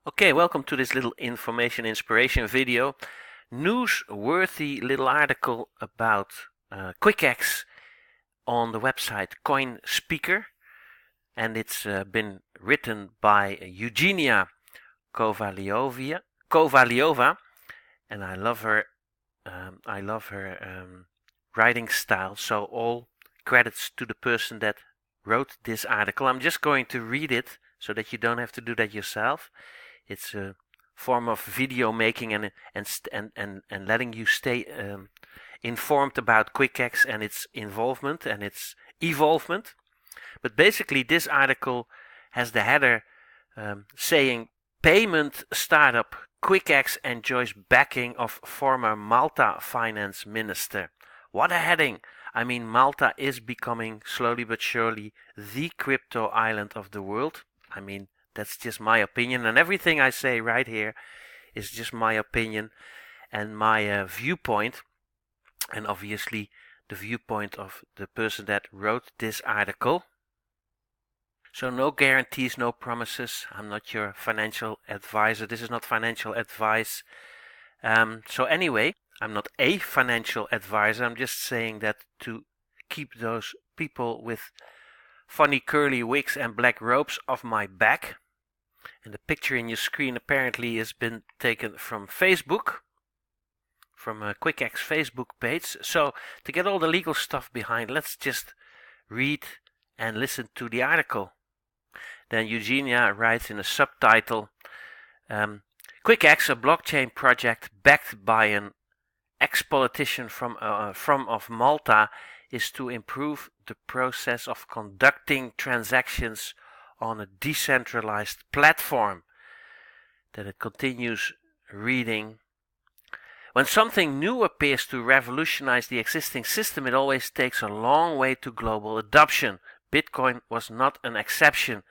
Okay, welcome to this little information inspiration video. Newsworthy little article about Quickx on the website Coinspeaker, and it's been written by Eugenia Kovaliova, and I love her. Writing style. So all credits to the person that wrote this article. I'm just going to read it so that you don't have to do that yourself. It's a form of video making and letting you stay informed about Quickx and its involvement and its evolvement. But basically this article has the header saying payment startup Quickx enjoys backing of former Malta finance minister. What a heading! I mean, Malta is becoming slowly but surely the crypto island of the world. I mean, that's just my opinion, and everything I say right here is just my opinion and my viewpoint, and obviously the viewpoint of the person that wrote this article. So no guarantees, no promises. I'm not your financial advisor. This is not financial advice. So anyway, I'm not a financial advisor. I'm just saying that to keep those people with funny curly wigs and black robes off my back. And the picture in your screen apparently has been taken from Facebook, from a Quickx Facebook page. So to get all the legal stuff behind, let's just read and listen to the article. Then Eugenia writes in a subtitle, Quickx, a blockchain project backed by an ex-politician from Malta, is to improve the process of conducting transactions on a decentralized platform. Then it continues reading. When something new appears to revolutionize the existing system, it always takes a long way to global adoption. Bitcoin was not an exception.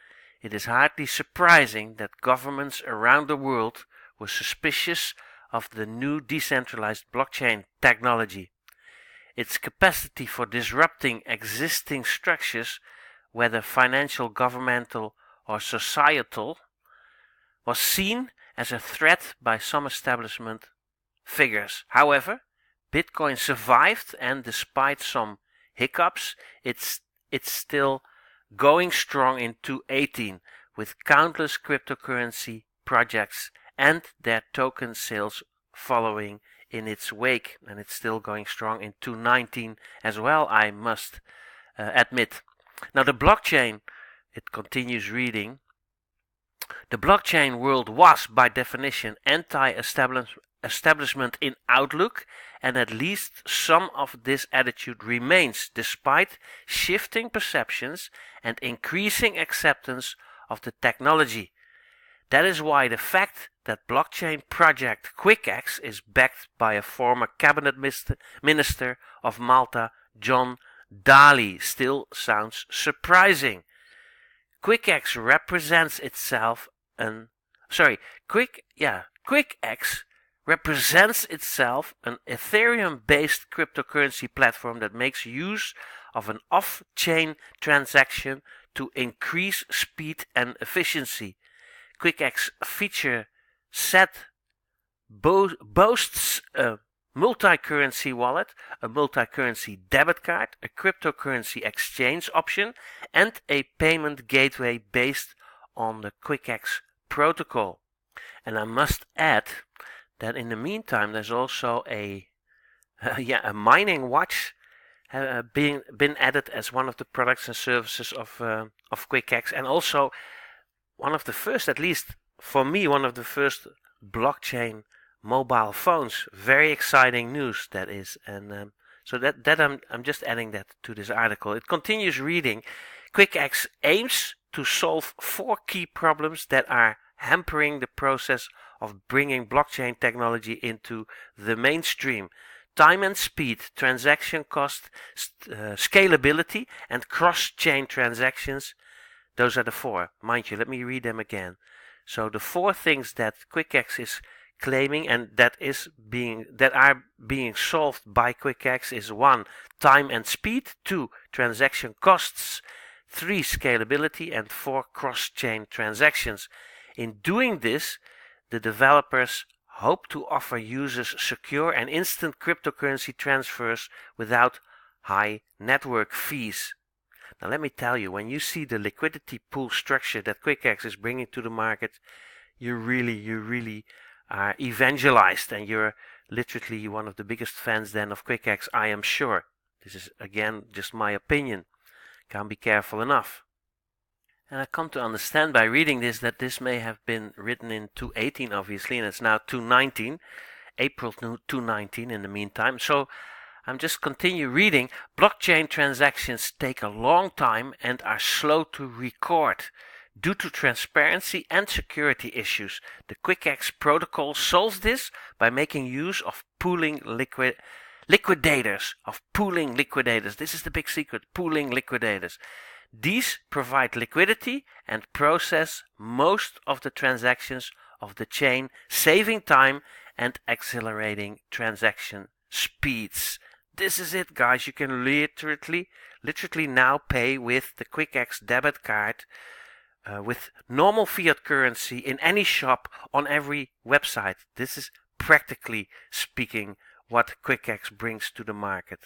It is hardly surprising that governments around the world were suspicious of the new decentralized blockchain technology. Its capacity for disrupting existing structures, whether financial, governmental, or societal, was seen as a threat by some establishment figures. However, Bitcoin survived, and despite some hiccups, it's still going strong in 2018 with countless cryptocurrency projects and their token sales following in its wake, and it's still going strong in 2019 as well, I must admit. Now the blockchain, it continues reading, the blockchain world was by definition anti-establishment in outlook, and at least some of this attitude remains despite shifting perceptions and increasing acceptance of the technology. That is why the fact that blockchain project Quickx is backed by a former cabinet minister of Malta, John Daly, still sounds surprising. Quickx represents itself Quickx represents itself an Ethereum-based cryptocurrency platform that makes use of an off-chain transaction to increase speed and efficiency. Quickx feature set boasts a multi-currency wallet, a multi-currency debit card, a cryptocurrency exchange option, and a payment gateway based on the Quickx protocol. And I must add that in the meantime there's also a mining watch been added as one of the products and services of Quickx, and also one of the first, at least for me, one of the first blockchain mobile phones. Very exciting news that is, and so that I'm just adding that to this article. It continues reading. Quickx aims to solve 4 key problems that are hampering the process of bringing blockchain technology into the mainstream: time and speed, transaction cost, scalability, and cross-chain transactions. Those are the 4. Mind you, let me read them again. So the 4 things that Quickx is claiming and that are being solved by Quickx is 1. Time and speed, 2. Transaction costs, 3. Scalability, and 4. Cross-chain transactions. In doing this, the developers hope to offer users secure and instant cryptocurrency transfers without high network fees. Now let me tell you, when you see the liquidity pool structure that Quickx is bringing to the market, you really are evangelized, and you're literally one of the biggest fans then of Quickx, I am sure. This is again just my opinion. Can't be careful enough. And I come to understand by reading this that this may have been written in 2018 obviously, and it's now 2019, April 2019 in the meantime. So I'm just continue reading. Blockchain transactions take a long time and are slow to record. Due to transparency and security issues, the Quickx protocol solves this by making use of pooling liquidators. This is the big secret, pooling liquidators. These provide liquidity and process most of the transactions of the chain, saving time and accelerating transaction speeds. This is it, guys. You can literally now pay with the Quickx debit card with normal fiat currency in any shop on every website. This is practically speaking what Quickx brings to the market.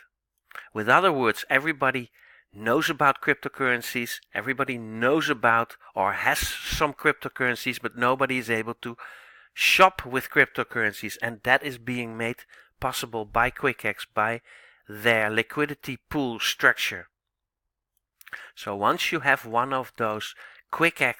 With other words, everybody knows about cryptocurrencies, everybody knows about or has some cryptocurrencies, but nobody is able to shop with cryptocurrencies, and that is being made possible by Quickx, by their liquidity pool structure. So once you have one of those Quickx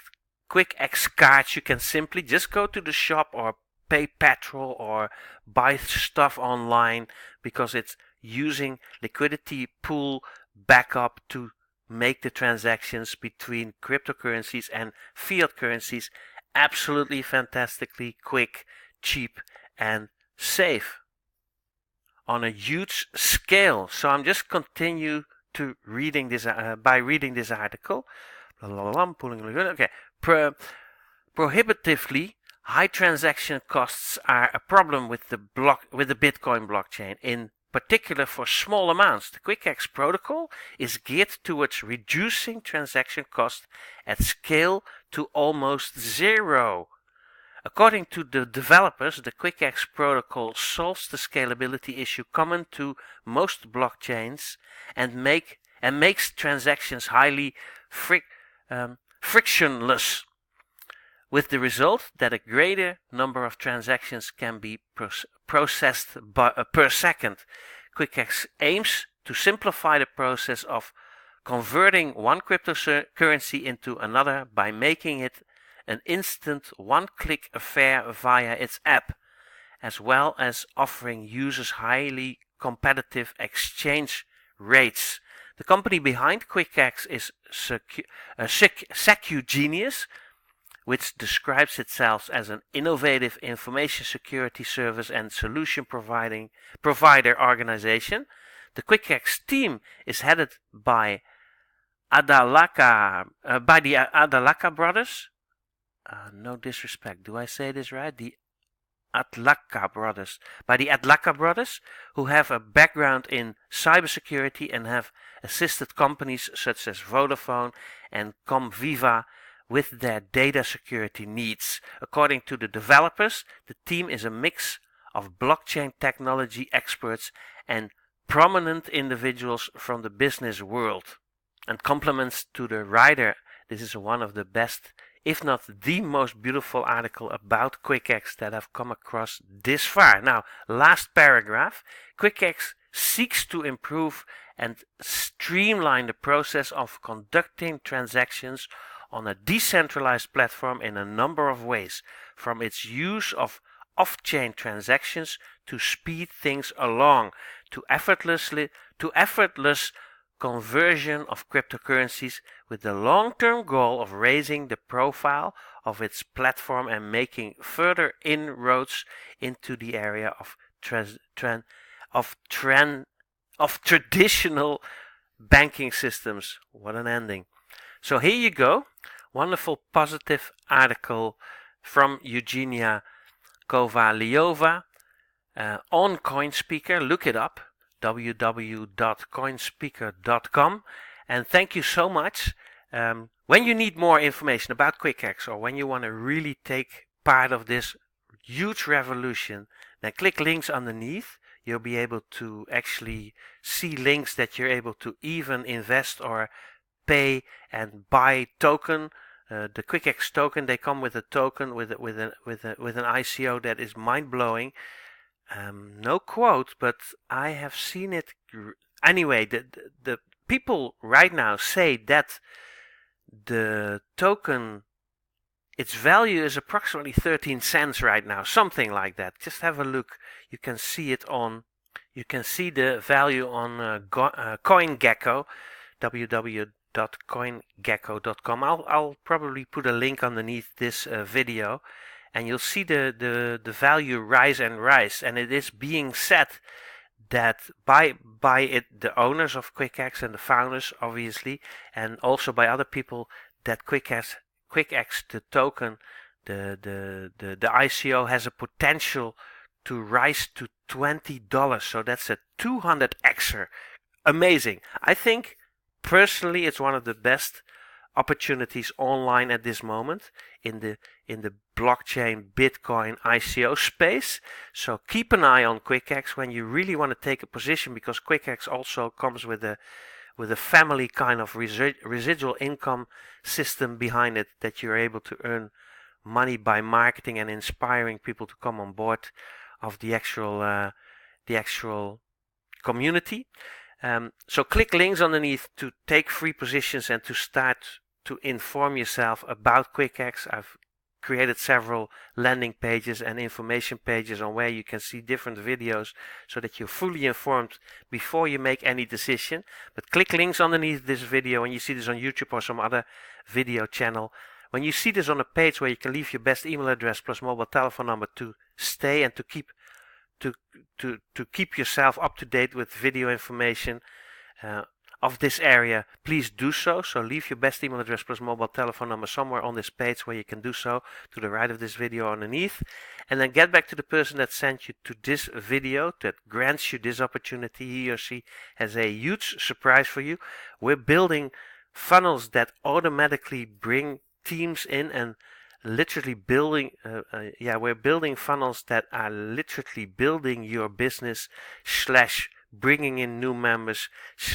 cards, you can simply just go to the shop or pay petrol or buy stuff online, because it's using liquidity pool backup to make the transactions between cryptocurrencies and fiat currencies absolutely fantastically quick, cheap and safe on a huge scale. So I'm just continue to reading this by reading this article. Okay, prohibitively high transaction costs are a problem with the Bitcoin blockchain. In particular for small amounts, the Quickx protocol is geared towards reducing transaction costs at scale to almost zero. According to the developers, the Quickx protocol solves the scalability issue common to most blockchains and makes transactions highly frictionless, with the result that a greater number of transactions can be processed per second. Quickx aims to simplify the process of converting one cryptocurrency into another by making it an instant one-click affair via its app, as well as offering users highly competitive exchange rates. The company behind Quickx is SecuGenius, which describes itself as an innovative information security service and solution provider organization. The Quickx team is headed by the Adalaka brothers. No disrespect, do I say this right? The Adlaka brothers, who have a background in cybersecurity and have assisted companies such as Vodafone and Comviva with their data security needs. According to the developers, the team is a mix of blockchain technology experts and prominent individuals from the business world, and compliments to the writer. This is one of the best, if not the most beautiful article about Quickx that I've come across this far. Now, last paragraph. Quickx seeks to improve and streamline the process of conducting transactions on a decentralized platform in a number of ways, from its use of off-chain transactions to speed things along, to effortless conversion of cryptocurrencies, with the long-term goal of raising the profile of its platform and making further inroads into the area of traditional banking systems. What an ending. So here you go. Wonderful positive article from Eugenia Kovaliova on Coinspeaker. Look it up, www.coinspeaker.com. And thank you so much When you need more information about Quickx, or when you want to really take part of this huge revolution, then click links underneath. You'll be able to actually see links that you're able to even invest or pay and buy token. The Quickx token, they come with a token with an ICO that is mind-blowing. No quote, but I have seen it. Anyway, the people right now say that the token, its value is approximately 13 cents right now, something like that. Just have a look. You can see it on. You can see the value on CoinGecko, www.coingecko.com. I'll probably put a link underneath this video, and you'll see the value rise and rise. And it is being said that by the owners of Quickx and the founders, obviously, and also by other people, that Quickx, the token, the ICO has a potential to rise to $20. So that's a 200xer. Amazing. I think personally it's one of the best opportunities online at this moment in the blockchain Bitcoin ICO space. So keep an eye on Quickx when you really want to take a position, because Quickx also comes with a family kind of residual income system behind it, that you're able to earn money by marketing and inspiring people to come on board of the actual community. So click links underneath to take free positions and to start to inform yourself about Quickx. I've created several landing pages and information pages on where you can see different videos so that you're fully informed before you make any decision. But click links underneath this video when you see this on YouTube or some other video channel. When you see this on a page where you can leave your best email address plus mobile telephone number to stay and to keep yourself up to date with video information of this area, please do so. So leave your best email address plus mobile telephone number somewhere on this page where you can do so, to the right of this video underneath. And then get back to the person that sent you to this video, that grants you this opportunity. He or she has a huge surprise for you. We're building funnels that automatically bring teams in, and literally building we're building funnels that are literally building your business / bringing in new members /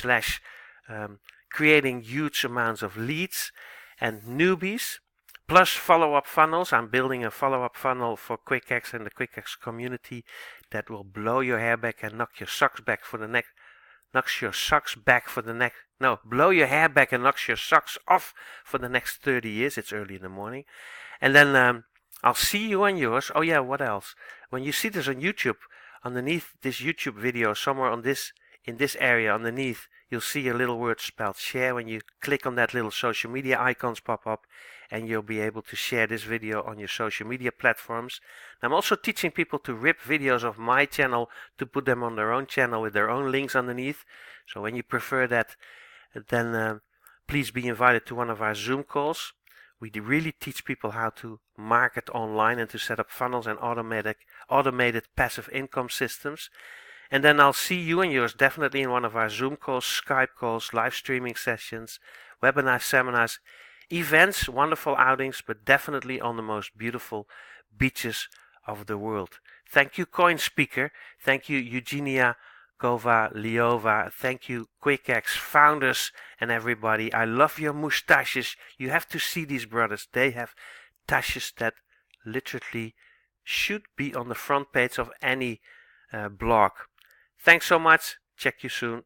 creating huge amounts of leads and newbies, plus follow-up funnels. I'm building a follow-up funnel for Quickx and the Quickx community that will blow your hair back and knock your socks back for the next blow your hair back and knocks your socks off for the next 30 years. It's early in the morning. And then I'll see you on yours. Oh yeah, what else? When you see this on YouTube, underneath this YouTube video, somewhere in this area underneath, you'll see a little word spelled share. When you click on that, little social media icons pop up, and you'll be able to share this video on your social media platforms. I'm also teaching people to rip videos of my channel to put them on their own channel with their own links underneath. So when you prefer that, then please be invited to one of our Zoom calls. We really teach people how to market online and to set up funnels and automated passive income systems. And then I'll see you and yours definitely in one of our Zoom calls, Skype calls, live streaming sessions, webinars, seminars, events, wonderful outings, but definitely on the most beautiful beaches of the world. Thank you, Coinspeaker. Thank you, Eugenia Kovaliova. Thank you, Quickx founders and everybody. I love your moustaches. You have to see these brothers. They have tashes that literally should be on the front page of any blog. Thanks so much. Check you soon.